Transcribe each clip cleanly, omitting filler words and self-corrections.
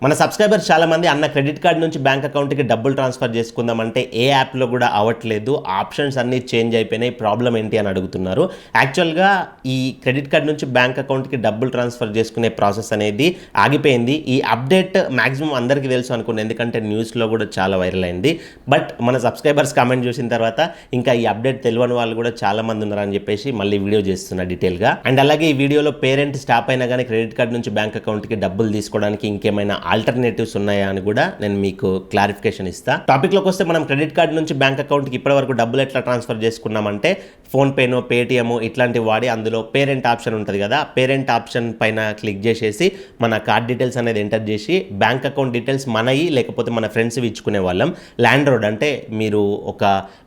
మన సబ్స్క్రైబర్స్ చాలామంది అన్న క్రెడిట్ కార్డ్ నుంచి బ్యాంక్ అకౌంట్కి డబ్బులు ట్రాన్స్ఫర్ చేసుకుందామంటే ఏ యాప్లో కూడా అవ్వట్లేదు, ఆప్షన్స్ అన్నీ చేంజ్ అయిపోయినాయి, ప్రాబ్లం ఏంటి అని అడుగుతున్నారు. యాక్చువల్గా ఈ క్రెడిట్ కార్డ్ నుంచి బ్యాంక్ అకౌంట్కి డబ్బులు ట్రాన్స్ఫర్ చేసుకునే ప్రాసెస్ అనేది ఆగిపోయింది. ఈ అప్డేట్ మ్యాక్సిమం అందరికీ తెలుసు అనుకోండి, ఎందుకంటే న్యూస్లో కూడా చాలా వైరల్ అయింది. బట్ మన సబ్స్క్రైబర్స్ కామెంట్ చూసిన తర్వాత ఇంకా ఈ అప్డేట్ తెలియని వాళ్ళు కూడా చాలామంది ఉన్నారని చెప్పేసి మళ్ళీ వీడియో చేస్తున్నా డీటెయిల్గా. అండ్ అలాగే ఈ వీడియోలో పేరెంట్ స్టాప్ అయినా కానీ క్రెడిట్ కార్డ్ నుంచి బ్యాంక్ అకౌంట్కి డబ్బులు తీసుకోవడానికి ఇంకేమైనా ఆల్టర్నేటివ్స్ ఉన్నాయా అని కూడా నేను మీకు క్లారిఫికేషన్ ఇస్తా. టాపిక్లోకి వస్తే మనం క్రెడిట్ కార్డ్ నుంచి బ్యాంక్ అకౌంట్కి ఇప్పటివరకు డబ్బులు ఎట్లా ట్రాన్స్ఫర్ చేసుకున్నామంటే ఫోన్పేనో పేటిఎం ఇట్లాంటివి వాడి అందులో పేరెంట్ ఆప్షన్ ఉంటుంది కదా, పేరెంట్ ఆప్షన్ పైన క్లిక్ చేసేసి మన కార్డ్ డీటెయిల్స్ అనేది ఎంటర్ చేసి బ్యాంక్ అకౌంట్ డీటెయిల్స్ మనవి లేకపోతే మన ఫ్రెండ్స్వి ఇచ్చుకునే వాళ్ళం. ల్యాండ్ రోడ్ అంటే మీరు ఒక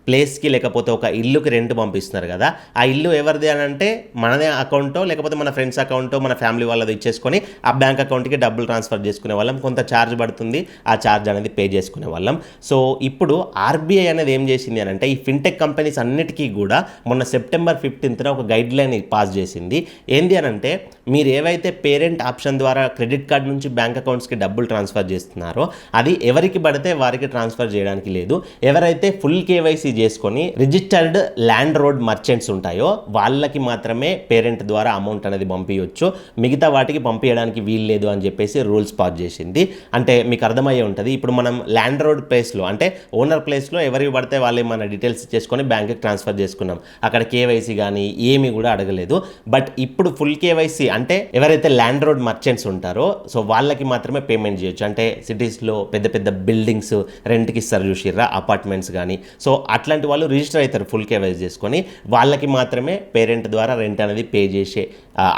ప్లేస్కి లేకపోతే ఒక ఇల్లుకి రెంట్ పంపిస్తున్నారు కదా, ఆ ఇల్లు ఎవరిది అని అంటే మనదే అకౌంటో లేకపోతే మన ఫ్రెండ్స్ అకౌంటో మన ఫ్యామిలీ వాళ్ళది ఇచ్చేసుకొని ఆ బ్యాంక్ అకౌంట్కి డబ్బులు ట్రాన్స్ఫర్ చేసుకునే వాళ్ళం. కొంత ఛార్జ్ పడుతుంది, ఆ ఛార్జ్ అనేది పే చేసుకునే వాళ్ళం. సో ఇప్పుడు ఆర్బీఐ అనేది ఏం చేసింది అని అంటే ఈ ఫిన్టెక్ కంపెనీస్ అన్నిటికీ కూడా మొన్న సెప్టెంబర్ 15న ఒక గైడ్ లైన్ పాస్ చేసింది. ఏంది అని అంటే మీరు ఏవైతే పేరెంట్ ఆప్షన్ ద్వారా క్రెడిట్ కార్డ్ నుంచి బ్యాంక్ అకౌంట్స్కి డబ్బులు ట్రాన్స్ఫర్ చేస్తున్నారో అది ఎవరికి పడితే వారికి ట్రాన్స్ఫర్ చేయడానికి లేదు. ఎవరైతే ఫుల్ కేవైసీ చేసుకొని రిజిస్టర్డ్ ల్యాండ్ రోడ్ మర్చెంట్స్ ఉంటాయో వాళ్ళకి మాత్రమే పేరెంట్ ద్వారా అమౌంట్ అనేది పంపించవచ్చు, మిగతా వాటికి పంపించడానికి వీలు లేదు అని చెప్పేసి రూల్స్ పాస్ చేసింది. అంటే మీకు అర్థమయ్యే ఉంటుంది, ఇప్పుడు మనం ల్యాండ్ రోడ్ ప్లేస్లో అంటే ఓనర్ ప్లేస్లో ఎవరికి పడితే వాళ్ళే మన డీటెయిల్స్ చేసుకొని బ్యాంక్కి ట్రాన్స్ఫర్ చేసుకున్నాం, అక్కడ కేవైసీ కానీ ఏమీ కూడా అడగలేదు. బట్ ఇప్పుడు ఫుల్ కేవైసీ అంటే ఎవరైతే ల్యాండ్ రోడ్ మర్చెంట్స్ ఉంటారో సో వాళ్ళకి మాత్రమే పేమెంట్ చేయొచ్చు. అంటే సిటీస్లో పెద్ద పెద్ద బిల్డింగ్స్ రెంట్కి ఇస్తారు చూసిర్రా, అపార్ట్మెంట్స్ కానీ, సో అట్లాంటి వాళ్ళు రిజిస్టర్ అవుతారు ఫుల్ కేవైసీ చేసుకొని, వాళ్ళకి మాత్రమే పేరెంట్ ద్వారా రెంట్ అనేది పే చేసే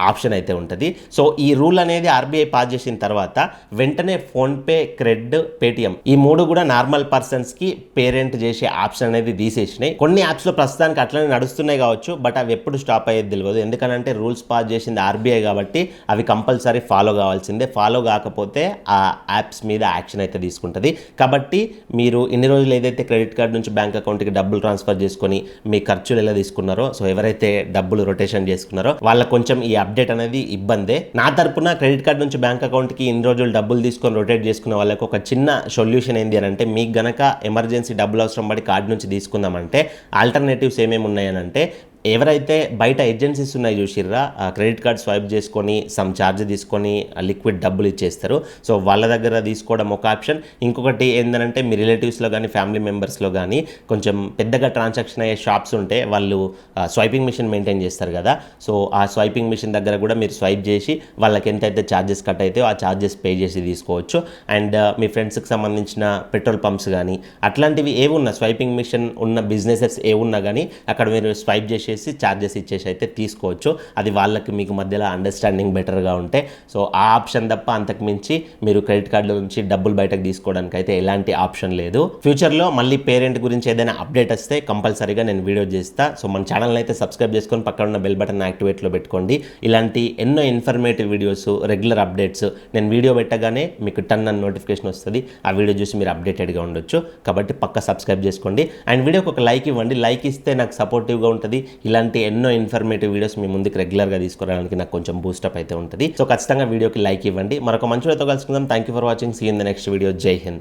ఆప్షన్ అయితే ఉంటుంది. సో ఈ రూల్ అనేది ఆర్బీఐ పాస్ చేసిన తర్వాత వెంటనే ఫోన్పే, క్రెడ్, పేటిఎం ఈ మూడు కూడా నార్మల్ పర్సన్స్కి పేరెంట్ చేసే ఆప్షన్ అనేది తీసేసినాయి. కొన్ని యాప్స్లో ప్రస్తుతానికి అట్లనే నడుస్తున్నాయి కావచ్చు, బట్ అవి ఎప్పుడు స్టాప్ అయ్యేది తెలియదు. ఎందుకంటే రూల్స్ పాస్ చేసింది ఆర్బీఐ కాబట్టి అవి కంపల్సరీ ఫాలో కావాల్సిందే. ఫాలో కాకపోతే ఆ యాప్స్ మీద యాక్షన్ అయితే తీసుకుంటుంది. కాబట్టి మీరు ఇన్ని రోజులు ఏదైతే క్రెడిట్ కార్డ్ నుంచి బ్యాంక్ అకౌంట్కి డబ్బులు ట్రాన్స్ఫర్ చేసుకొని మీ ఖర్చులు ఎలా తీసుకున్నారో, సో ఎవరైతే డబ్బులు రొటేషన్ చేసుకున్నారో వాళ్ళకి కొంచెం ఈ అప్డేట్ అనేది ఇబ్బందే. నా తరపున క్రెడిట్ కార్డ్ నుంచి బ్యాంక్ అకౌంట్కి ఇన్ని రోజులు డబ్బులు తీసుకొని రొటేట్ చేసుకున్న వాళ్ళకి ఒక చిన్న సొల్యూషన్ ఏంటి అని అంటే, మీకు గనక ఎమర్జెన్సీ డబ్బులు అవసరం పడి కార్డు నుంచి తీసుకుందామంటే ఆల్టర్నేటివ్స్ ఏమేమి ఉన్నాయనంటే, ఎవరైతే బయట ఏజెన్సీస్ ఉన్నాయి చూసిర్రా, క్రెడిట్ కార్డ్ స్వైప్ చేసుకొని సమ్ ఛార్జ్ తీసుకొని లిక్విడ్ డబ్బులు ఇచ్చేస్తారు, సో వాళ్ళ దగ్గర తీసుకోవడం ఒక ఆప్షన్. ఇంకొకటి ఏంటంటే మీ రిలేటివ్స్లో కానీ ఫ్యామిలీ మెంబర్స్లో కానీ కొంచెం పెద్దగా ట్రాన్సాక్షన్ అయ్యే షాప్స్ ఉంటే వాళ్ళు స్వైపింగ్ మిషన్ మెయింటైన్ చేస్తారు కదా, సో ఆ స్వైపింగ్ మిషన్ దగ్గర కూడా మీరు స్వైప్ చేసి వాళ్ళకి ఎంతైతే ఛార్జెస్ కట్ అయితే ఆ ఛార్జెస్ పే చేసి తీసుకోవచ్చు. అండ్ మీ ఫ్రెండ్స్కి సంబంధించిన పెట్రోల్ పంప్స్ కానీ అట్లాంటివి ఏమున్నా స్వైపింగ్ మిషన్ ఉన్న బిజినెసెస్ ఏమున్నా కానీ అక్కడ మీరు స్వైప్ చేసి ఛార్జెస్ ఇచ్చేసి అయితే తీసుకోవచ్చు. అది వాళ్ళకి మీకు మధ్యలో అండర్స్టాండింగ్ బెటర్గా ఉంటే. సో ఆ ఆప్షన్ తప్ప అంతకు మించి మీరు క్రెడిట్ కార్డుల నుంచి డబ్బులు బయటకు తీసుకోవడానికి అయితే ఎలాంటి ఆప్షన్ లేదు. ఫ్యూచర్లో మళ్ళీ పేరెంట్ గురించి ఏదైనా అప్డేట్ వస్తే కంపల్సరీగా నేను వీడియో చేస్తా. సో మన ఛానల్ అయితే సబ్స్క్రైబ్ చేసుకొని పక్కన ఉన్న బెల్ బటన్ యాక్టివేట్లో పెట్టుకోండి. ఇలాంటి ఎన్నో ఇన్ఫర్మేటివ్ వీడియోస్, రెగ్యులర్ అప్డేట్స్ నేను వీడియో పెట్టగానే మీకు టన్ అని నోటిఫికేషన్ వస్తుంది. ఆ వీడియో చూసి మీరు అప్డేటెడ్గా ఉండొచ్చు. కాబట్టి పక్క సబ్స్క్రైబ్ చేసుకోండి అండ్ వీడియోకి ఒక లైక్ ఇవ్వండి. లైక్ ఇస్తే నాకు సపోర్టివ్గా ఉంటుంది. ఇలాంటి ఎన్నో ఇన్ఫర్మేటివ్ వీడియోస్ మీ ముందుకు రెగ్యులర్గా తీసుకురావడానికి నాకు కొంచెం బూస్టప్ అయితే ఉంటుంది. సో ఖచ్చితంగా వీడియోకి లైక్ ఇవ్వండి. మరొక మంచి వీడియోతో కలుసుకుందాం. Thank you for watching. See in the next video. Jai Hind.